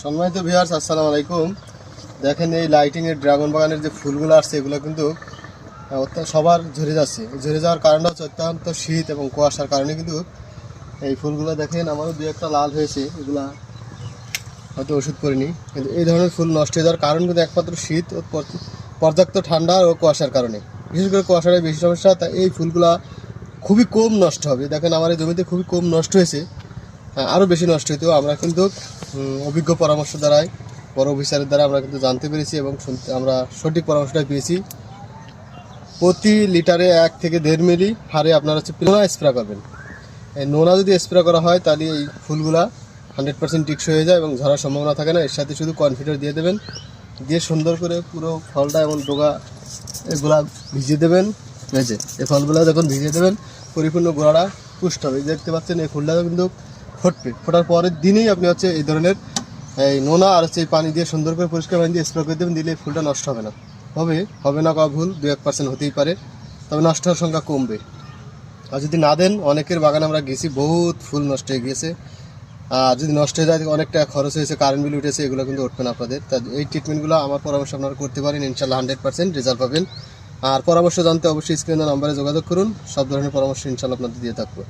সম্মানিত ভিউয়ার্স, আসসালামু আলাইকুম। দেখেন এই লাইটিংয়ের ড্রাগন বাগানের যে ফুলগুলো আসছে এগুলো কিন্তু সবার ঝরে যাচ্ছে। ঝরে যাওয়ার কারণটা হচ্ছে অত্যন্ত শীত এবং কুয়াশার কারণে কিন্তু এই ফুলগুলো দেখেন আমারও দু একটা লাল হয়েছে, এগুলা হয়তো ওষুধ করিনি, কিন্তু এই ধরনের ফুল নষ্ট হয়ে যাওয়ার কারণ কিন্তু একমাত্র শীত ও পর্যাপ্ত ঠান্ডা ও কুয়াশার কারণে। বিশেষ করে কুয়াশাটাই বেশি সমস্যা, তাই এই ফুলগুলা খুবই কম নষ্ট হবে। দেখেন আমার এই জমিতে খুবই কম নষ্ট হয়েছে, আরও বেশি নষ্ট হতো। আমরা কিন্তু অভিজ্ঞ পরামর্শ দ্বারাই বড় অফিসারের দ্বারা আমরা কিন্তু জানতে পেরেছি এবং আমরা সঠিক পরামর্শটাই পেয়েছি। প্রতি লিটারে 1 থেকে 1.5 মিলি হারে আপনারা হচ্ছে নোনা স্প্রে করবেন। এই নোনা যদি স্প্রে করা হয় তাহলে এই ফুলগুলা 100% টিকসই হয়ে যায় এবং ঝরার সম্ভাবনা থাকে না। এর সাথে শুধু কনফিডার দিয়ে দেবেন, দিয়ে সুন্দর করে পুরো ফলটা এবং ডোগা এগুলা ভিজিয়ে দেবেন। ভেজে এই ফলগুলো যখন ভিজিয়ে দেবেন পরিপূর্ণ গোড়াটা পুষ্ট হবে। দেখতে পাচ্ছেন এই ফুলটা কিন্তু ফুটবে, ফোটার পরের দিনেই আপনি হচ্ছে এই ধরনের এই নোনা আর হচ্ছে এই পানি দিয়ে সুন্দর করে পরিষ্কার পানি দিয়ে স্প্রে করে দেবেন। দিলে এই ফুলটা নষ্ট হবে না। হবে না করা ভুল, 2-1% হতেই পারে, তবে নষ্ট হওয়ার সংখ্যা কমবে। আর যদি না দেন, অনেকের বাগানে আমরা গেছি, বহুত ফুল নষ্ট হয়ে গিয়েছে। আর যদি নষ্ট হয়ে যায় অনেক টাকা খরচ হয়েছে, কারেন্ট বিল উঠেছে, এগুলো কিন্তু উঠবে না আপনাদের। তা এই ট্রিটমেন্টগুলো আমার পরামর্শ আপনারা করতে পারেন, ইনশাল্লাহ 100% রেজাল্ট পাবেন। আর পরামর্শ জানতে অবশ্যই স্ক্রিনের নাম্বারে যোগাযোগ করুন। সব ধরনের পরামর্শ ইনশাল্লাহ আপনাদের দিয়ে থাকবো।